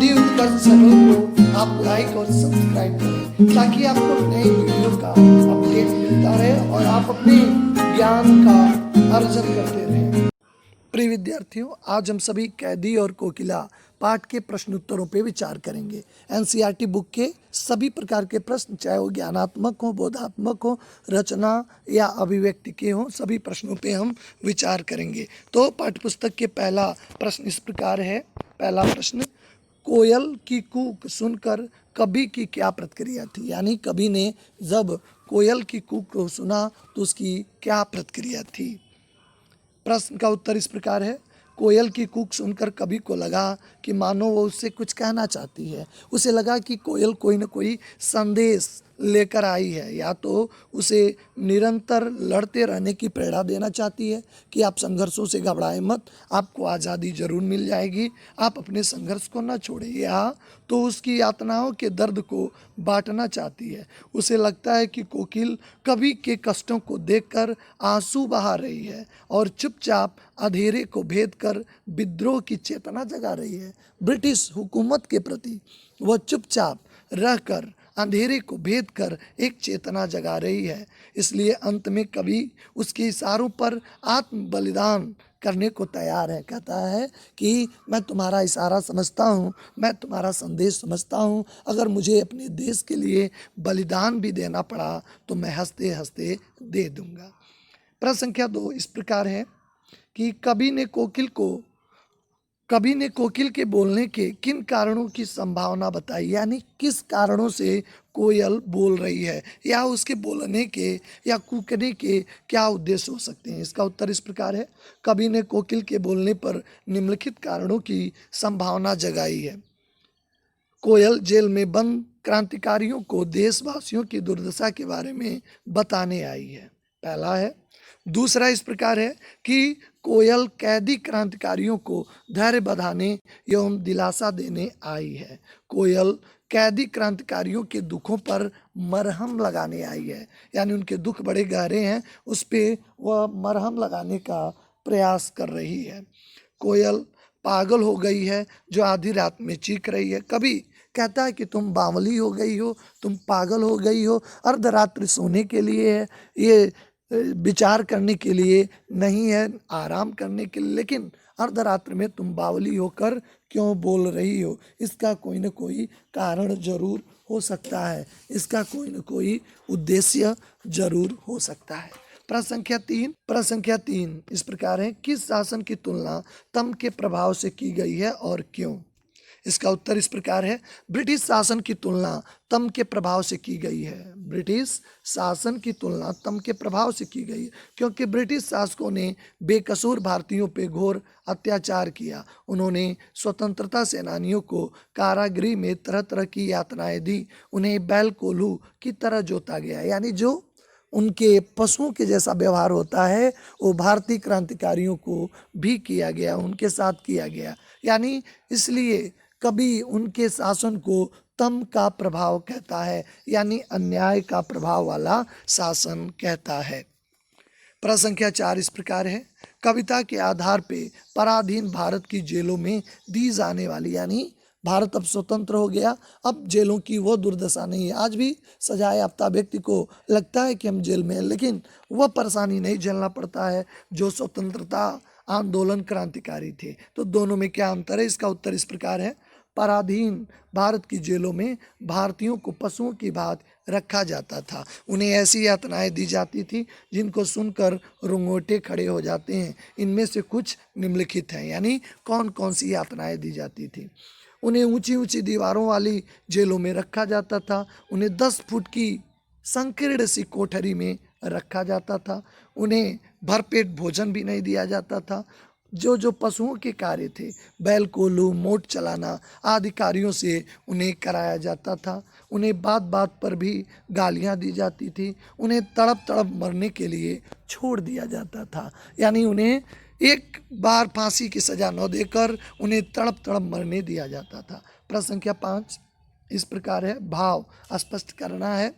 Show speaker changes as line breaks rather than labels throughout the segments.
हिंदी उत्कर्ष channel को आप like और सब्सक्राइब करें ताकि आपको नई वीडियो का अपडेट मिलता रहे और आप अपने ज्ञान का अर्जन करते रहें। प्रिय विद्यार्थियों, आज हम सभी कैदी और कोकिला पाठ के प्रश्न उत्तरों पे विचार करेंगे। एनसीईआरटी बुक के सभी प्रकार के प्रश्न, चाहे वो ज्ञानात्मक हो, बोधात्मक हो, रचना या अभिव्यक्ति के हो, सभी प्रश्नों पे हम विचार करेंगे। तो पाठ्यपुस्तक के पहला प्रश्न इस प्रकार है। पहला प्रश्न, कोयल की कूक सुनकर कवि की क्या प्रतिक्रिया थी? यानी कवि ने जब कोयल की कूक को सुना तो उसकी क्या प्रतिक्रिया थी? प्रश्न का उत्तर इस प्रकार है। कोयल की कूक सुनकर कवि को लगा कि मानो वो उससे कुछ कहना चाहती है। उसे लगा कि कोयल कोई न कोई संदेश लेकर आई है, या तो उसे निरंतर लड़ते रहने की प्रेरणा देना चाहती है कि आप संघर्षों से घबराएं मत, आपको आज़ादी जरूर मिल जाएगी, आप अपने संघर्ष को न छोड़ें, या तो उसकी यातनाओं के दर्द को बांटना चाहती है। उसे लगता है कि कोकिल कवि के कष्टों को देखकर आंसू बहा रही है और चुपचाप अंधेरे को भेद कर विद्रोह की चेतना जगा रही है। ब्रिटिश हुकूमत के प्रति वह चुपचाप रहकर अंधेरे को भेद कर एक चेतना जगा रही है। इसलिए अंत में कवि उसके इशारों पर आत्म बलिदान करने को तैयार है। कहता है कि मैं तुम्हारा इशारा समझता हूँ, मैं तुम्हारा संदेश समझता हूँ, अगर मुझे अपने देश के लिए बलिदान भी देना पड़ा तो मैं हंसते हंसते दे दूंगा। प्रश्न संख्या 2 इस प्रकार है कि कवि ने कोकिल के बोलने के किन कारणों की संभावना बताई? यानी किस कारणों से कोयल बोल रही है, या उसके बोलने के या कूकने के क्या उद्देश्य हो सकते हैं? इसका उत्तर इस प्रकार है। कवि ने कोकिल के बोलने पर निम्नलिखित कारणों की संभावना जगाई है। कोयल जेल में बंद क्रांतिकारियों को देशवासियों की दुर्दशा के बारे में बताने आई है, पहला है। दूसरा इस प्रकार है कि कोयल कैदी क्रांतिकारियों को धैर्य बधाने एवं दिलासा देने आई है। कोयल कैदी क्रांतिकारियों के दुखों पर मरहम लगाने आई है, यानी उनके दुख बड़े गहरे हैं, उस पे वह मरहम लगाने का प्रयास कर रही है। कोयल पागल हो गई है जो आधी रात में चीख रही है। कभी कहता है कि तुम बावली हो गई हो, तुम पागल हो गई हो, अर्धरात्रि सोने के लिए है, ये विचार करने के लिए नहीं है, आराम करने के लिए, लेकिन अर्धरात्रि में तुम बावली होकर क्यों बोल रही हो? इसका कोई न कोई कारण जरूर हो सकता है, इसका कोई न कोई उद्देश्य जरूर हो सकता है। प्रश्न संख्या 3 इस प्रकार है। किस शासन की तुलना तम के प्रभाव से की गई है और क्यों? इसका उत्तर इस प्रकार है। ब्रिटिश शासन की तुलना तम के प्रभाव से की गई है। ब्रिटिश शासन की तुलना तम के प्रभाव से की गई है क्योंकि ब्रिटिश शासकों ने बेकसूर भारतीयों पे घोर अत्याचार किया। उन्होंने स्वतंत्रता सेनानियों को कारागृह में तरह तरह की यातनाएं दी। उन्हें बैल कोल्हू की तरह जोता गया, यानी जो उनके पशुओं के जैसा व्यवहार होता है वो भारतीय क्रांतिकारियों को भी किया गया, उनके साथ किया गया। यानी इसलिए कभी उनके शासन को तम का प्रभाव कहता है, यानी अन्याय का प्रभाव वाला शासन कहता है। प्रश्न संख्या 4 इस प्रकार है। कविता के आधार पे पराधीन भारत की जेलों में दी जाने वाली, यानी भारत अब स्वतंत्र हो गया, अब जेलों की वो दुर्दशा नहीं है। आज भी सजाए याफ्ता व्यक्ति को लगता है कि हम जेल में हैं, लेकिन वह परेशानी नहीं झेलना पड़ता है जो स्वतंत्रता आंदोलन क्रांतिकारी थे। तो दोनों में क्या अंतर है? इसका उत्तर इस प्रकार है। पराधीन भारत की जेलों में भारतीयों को पशुओं की भांति रखा जाता था। उन्हें ऐसी यातनाएं दी जाती थी जिनको सुनकर रोंगटे खड़े हो जाते हैं। इनमें से कुछ निम्नलिखित हैं, यानी कौन कौन सी यातनाएं दी जाती थी। उन्हें ऊंची ऊंची दीवारों वाली जेलों में रखा जाता था। उन्हें 10 फुट की संकीर्ण सी कोठरी में रखा जाता था। उन्हें भरपेट भोजन भी नहीं दिया जाता था। जो पशुओं के कार्य थे, बैल कोल्हू, मोट चलाना आदि कार्यों से उन्हें कराया जाता था। उन्हें बात बात पर भी गालियां दी जाती थी। उन्हें तड़प तड़प मरने के लिए छोड़ दिया जाता था, यानी उन्हें एक बार फांसी की सजा न देकर उन्हें तड़प तड़प मरने दिया जाता था। प्रश्न संख्या 5 इस प्रकार है। भाव स्पष्ट करना है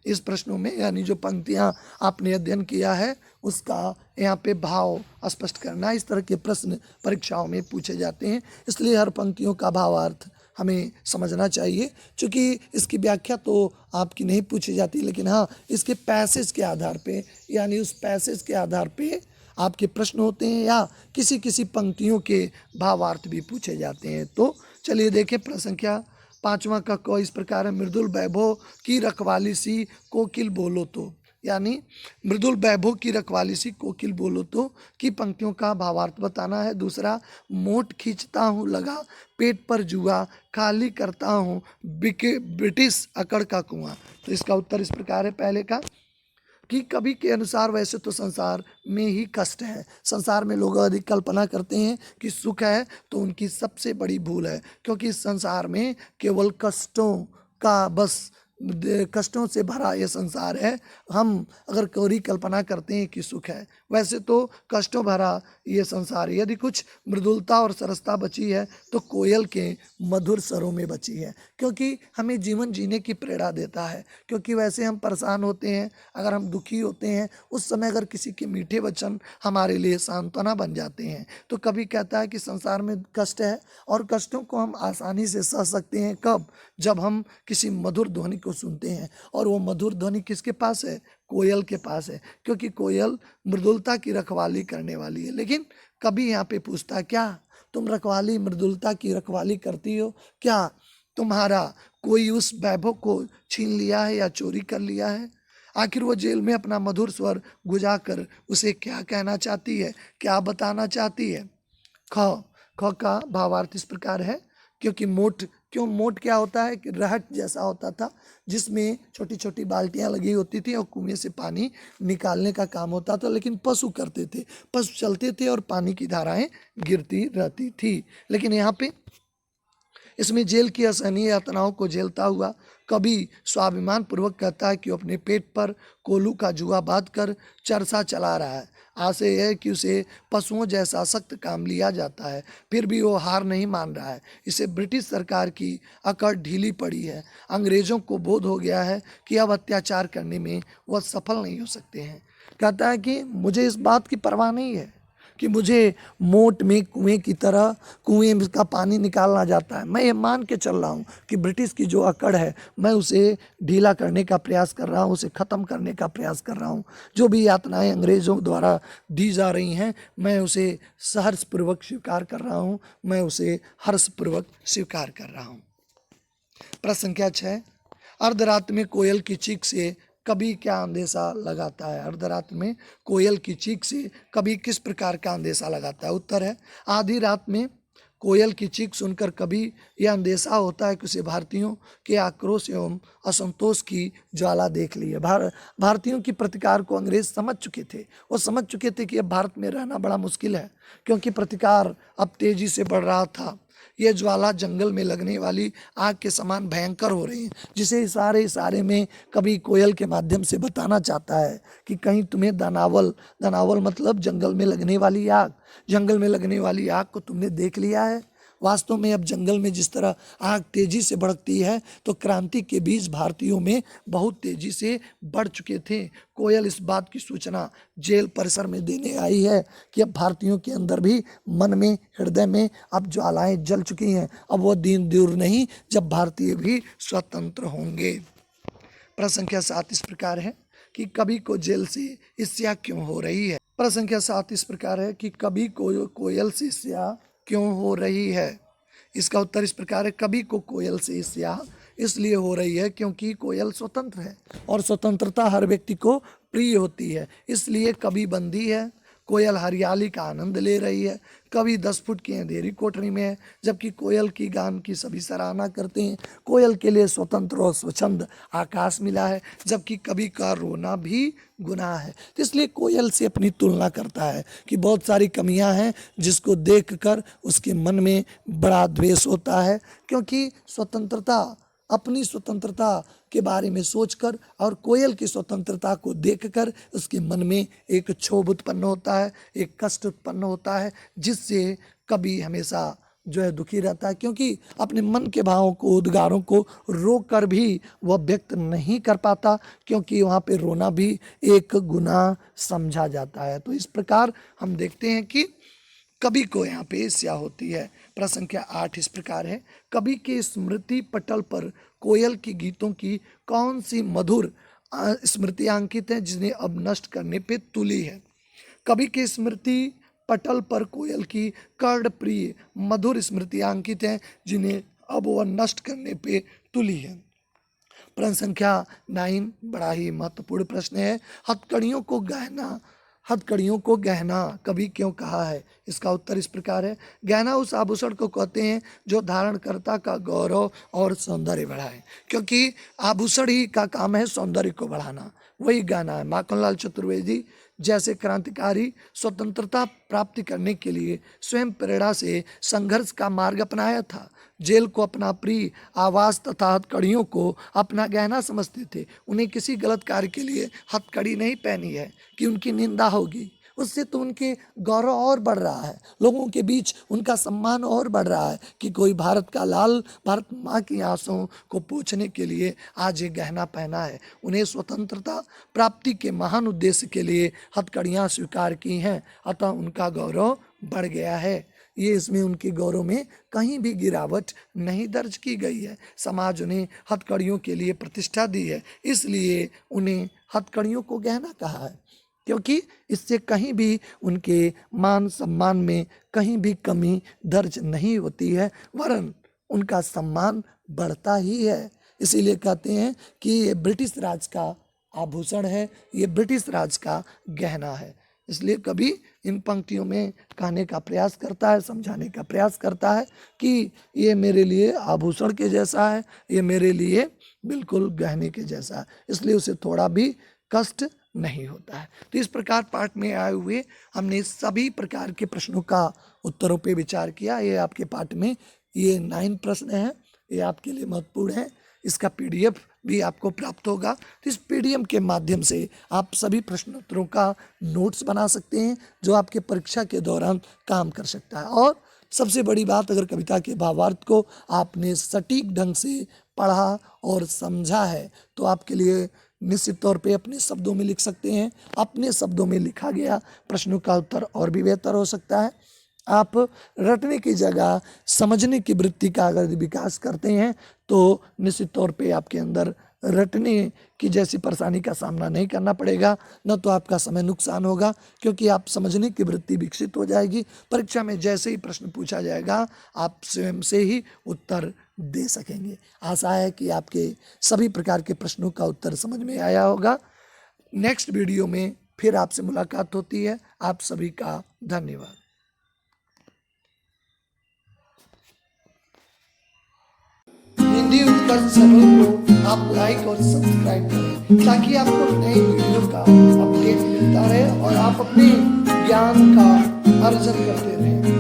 इस प्रश्नों में, यानी जो पंक्तियां आपने अध्ययन किया है उसका यहाँ पे भाव स्पष्ट करना है। इस तरह के प्रश्न परीक्षाओं में पूछे जाते हैं, इसलिए हर पंक्तियों का भावार्थ हमें समझना चाहिए, क्योंकि इसकी व्याख्या तो आपकी नहीं पूछी जाती, लेकिन हाँ इसके पैसेज के आधार पे, यानी उस पैसेज के आधार पे आपके प्रश्न होते हैं या किसी किसी पंक्तियों के भावार्थ भी पूछे जाते हैं। तो चलिए देखें प्रश्न संख्या 5वां का क इस प्रकार है, मृदुल वैभव की रखवाली सी कोकिल बोलो तो, यानी मृदुल वैभव की रखवाली सी कोकिल बोलो तो की पंक्तियों का भावार्थ बताना है। दूसरा, मोट खींचता हूँ लगा पेट पर जुआ, खाली करता हूँ ब्रिटिश अकड़ का कुआं। तो इसका उत्तर इस प्रकार है, पहले का कि कवि के अनुसार वैसे तो संसार में ही कष्ट है। संसार में लोग अधिक कल्पना करते हैं कि सुख है, तो उनकी सबसे बड़ी भूल है, क्योंकि इस संसार में केवल कष्टों का बस कष्टों से भरा ये संसार है। हम अगर कोरी कल्पना करते हैं कि सुख है, वैसे तो कष्टों भरा ये संसार है। यदि कुछ मृदुलता और सरसता बची है तो कोयल के मधुर स्वरों में बची है, क्योंकि हमें जीवन जीने की प्रेरणा देता है। क्योंकि वैसे हम परेशान होते हैं, अगर हम दुखी होते हैं, उस समय अगर किसी के मीठे वचन हमारे लिए सांत्वना बन जाते हैं। तो कभी कहता है कि संसार में कष्ट है और कष्टों को हम आसानी से सह सकते हैं, कब? जब हम किसी मधुर ध्वनि को सुनते हैं। और वो मधुर ध्वनि किसके पास है? कोयल के पास है, क्योंकि कोयल मृदुलता की रखवाली करने वाली है। लेकिन कभी यहाँ पे पूछता, क्या तुम रखवाली मृदुलता की रखवाली करती हो? क्या तुम्हारा कोई उस वैभव को छीन लिया है या चोरी कर लिया है? आखिर वो जेल में अपना मधुर स्वर गुजा कर उसे क्या कहना चाहती है, क्या बताना चाहती है? ख ख का भावार्थ इस प्रकार है, क्योंकि मोट, क्यों मोट क्या होता है कि रहट जैसा होता था, जिसमें छोटी छोटी बाल्टियां लगी होती थी और कुएं से पानी निकालने का काम होता था। लेकिन पशु करते थे, पशु चलते थे और पानी की धाराएं गिरती रहती थी। लेकिन यहाँ पे इसमें जेल की असहनीय यातनाओं को झेलता हुआ कभी स्वाभिमान पूर्वक कहता है कि वो अपने पेट पर कोलू का जुआ बांध कर चरसा चला रहा है। आशय यह है कि उसे पशुओं जैसा सख्त काम लिया जाता है, फिर भी वो हार नहीं मान रहा है। इसे ब्रिटिश सरकार की अकड़ ढीली पड़ी है। अंग्रेजों को बोध हो गया है कि अब अत्याचार करने में वह सफल नहीं हो सकते हैं। कहता है कि मुझे इस बात की परवाह नहीं है कि मुझे मोट में कुएं की तरह कुएं का पानी निकालना जाता है। मैं ये मान के चल रहा हूँ कि ब्रिटिश की जो अकड़ है, मैं उसे ढीला करने का प्रयास कर रहा हूँ, उसे ख़त्म करने का प्रयास कर रहा हूँ। जो भी यातनाएं अंग्रेज़ों द्वारा दी जा रही हैं, मैं उसे सहर्षपूर्वक स्वीकार कर रहा हूँ, मैं उसे हर्षपूर्वक स्वीकार कर रहा हूँ। प्रश्न संख्या 6, अर्धरात्र में कोयल की चीख से कभी क्या अंदेशा लगाता है? अर्धरात्र में कोयल की चीख से कभी किस प्रकार का अंदेशा लगाता है? उत्तर है, आधी रात में कोयल की चीख सुनकर कभी यह अंदेशा होता है कि उसे भारतीयों के आक्रोश एवं असंतोष की ज्वाला देख ली है। भारतीयों की प्रतिकार को अंग्रेज समझ चुके थे। वो समझ चुके थे कि अब भारत में रहना बड़ा मुश्किल है, क्योंकि प्रतिकार अब तेजी से बढ़ रहा था। ये ज्वाला जंगल में लगने वाली आग के समान भयंकर हो रही है, जिसे इशारे इशारे में कभी कोयल के माध्यम से बताना चाहता है कि कहीं तुम्हें दानावल, दानावल मतलब जंगल में लगने वाली आग, जंगल में लगने वाली आग को तुमने देख लिया है। वास्तव में अब जंगल में जिस तरह आग तेजी से बढ़ती है, तो क्रांति के बीज भारतीयों में बहुत तेजी से बढ़ चुके थे। कोयल इस बात की सूचना जेल परिसर में देने आई है कि अब भारतीयों के अंदर भी, मन में, हृदय में अब ज्वालाएं जल चुकी हैं। अब वह दिन दूर नहीं जब भारतीय भी स्वतंत्र होंगे। प्रश्न संख्या 7 इस प्रकार है कि कवि को जेल से ईर्ष्या क्यों हो रही है? प्रश्न संख्या 7 इस प्रकार है कि कवि को कोयल से ईर्ष्या क्यों हो रही है? इसका उत्तर इस प्रकार है, कवि को कोयल से ईर्ष्या इसलिए हो रही है क्योंकि कोयल स्वतंत्र है और स्वतंत्रता हर व्यक्ति को प्रिय होती है। इसलिए कवि बंदी है, कोयल हरियाली का आनंद ले रही है। कवि 10 फुट की अंधेरी कोठरी में है, जबकि कोयल की गान की सभी सराहना करते हैं। कोयल के लिए स्वतंत्र और स्वच्छंद आकाश मिला है, जबकि कवि का रोना भी गुनाह है। तो इसलिए कोयल से अपनी तुलना करता है कि बहुत सारी कमियां हैं जिसको देखकर उसके मन में बड़ा द्वेष होता है, क्योंकि स्वतंत्रता, अपनी स्वतंत्रता के बारे में सोचकर और कोयल की स्वतंत्रता को देखकर उसके मन में एक क्षोभ उत्पन्न होता है, एक कष्ट उत्पन्न होता है, जिससे कवि हमेशा जो है दुखी रहता है, क्योंकि अपने मन के भावों को, उद्गारों को रोक कर भी वह व्यक्त नहीं कर पाता, क्योंकि वहाँ पे रोना भी एक गुनाह समझा जाता है। तो इस प्रकार हम देखते हैं कि कवि को यहाँ पे स्या होती है। प्रश्न संख्या 8 इस प्रकार है, कवि के स्मृति पटल पर कोयल के गीतों की कौन सी मधुर स्मृतियां अंकित है जिन्हें अब नष्ट करने पे तुली है। कवि के स्मृति पटल पर कोयल की कर्णप्रिय मधुर स्मृतियां अंकित हैं जिन्हें अब वह नष्ट करने पे तुली है। प्रश्न संख्या 9 बड़ा ही महत्वपूर्ण प्रश्न है, हथकड़ियों को गहना कवि क्यों कहा है। इसका उत्तर इस प्रकार है, गहना उस आभूषण को कहते हैं जो धारणकर्ता का गौरव और सौंदर्य बढ़ाए, क्योंकि आभूषण ही का काम है सौंदर्य को बढ़ाना, वही गहना है। माखनलाल चतुर्वेदी जैसे क्रांतिकारी स्वतंत्रता प्राप्ति करने के लिए स्वयं प्रेरणा से संघर्ष का मार्ग अपनाया था। जेल को अपना प्रिय आवास तथा हथकड़ियों को अपना गहना समझते थे। उन्हें किसी गलत कार्य के लिए हथकड़ी नहीं पहनी है कि उनकी निंदा होगी, उससे तो उनके गौरव और बढ़ रहा है, लोगों के बीच उनका सम्मान और बढ़ रहा है कि कोई भारत का लाल, भारत माँ की आंसुओं को पोंछने के लिए आज ये गहना पहना है। उन्हें स्वतंत्रता प्राप्ति के महान उद्देश्य के लिए हथकड़ियाँ स्वीकार की हैं, अतः उनका गौरव बढ़ गया है। ये इसमें उनके गौरव में कहीं भी गिरावट नहीं दर्ज की गई है। समाज उन्हें हथकड़ियों के लिए प्रतिष्ठा दी है, इसलिए उन्हें हथकड़ियों को गहना कहा है, क्योंकि इससे कहीं भी उनके मान सम्मान में कहीं भी कमी दर्ज नहीं होती है, वरन उनका सम्मान बढ़ता ही है। इसीलिए कहते हैं कि ये ब्रिटिश राज का आभूषण है, ये ब्रिटिश राज का गहना है। इसलिए कभी इन पंक्तियों में कहने का प्रयास करता है, समझाने का प्रयास करता है कि ये मेरे लिए आभूषण के जैसा है, ये मेरे लिए बिल्कुल गहने के जैसा है, इसलिए उसे थोड़ा भी कष्ट नहीं होता है। तो इस प्रकार पाठ में आए हुए हमने सभी प्रकार के प्रश्नों का उत्तरों पे विचार किया। ये आपके पाठ में ये 9 प्रश्न हैं, ये आपके लिए महत्वपूर्ण है। इसका PDF भी आपको प्राप्त होगा। तो इस PDF के माध्यम से आप सभी प्रश्नोत्तरों का नोट्स बना सकते हैं जो आपके परीक्षा के दौरान काम कर सकता है। और सबसे बड़ी बात, अगर कविता के भावार्थ को आपने सटीक ढंग से पढ़ा और समझा है तो आपके लिए निश्चित तौर पे अपने शब्दों में लिख सकते हैं। अपने शब्दों में लिखा गया प्रश्नों का उत्तर और भी बेहतर हो सकता है। आप रटने की जगह समझने की वृत्ति का अगर विकास करते हैं तो निश्चित तौर पे आपके अंदर रटने की जैसी परेशानी का सामना नहीं करना पड़ेगा, न तो आपका समय नुकसान होगा, क्योंकि आप समझने की वृत्ति विकसित हो जाएगी। परीक्षा में जैसे ही प्रश्न पूछा जाएगा आप स्वयं से ही उत्तर दे सकेंगे। आशा है कि आपके सभी प्रकार के प्रश्नों का उत्तर समझ में आया होगा। नेक्स्ट वीडियो में फिर आपसे मुलाकात होती है। आप सभी का धन्यवाद। हिंदी उत्कर्ष चैनल को आप लाइक और सब्सक्राइब करें ताकि आपको नई वीडियो का अपडेट मिलता रहे और आप अपने ज्ञान का अर्जन करते रहें।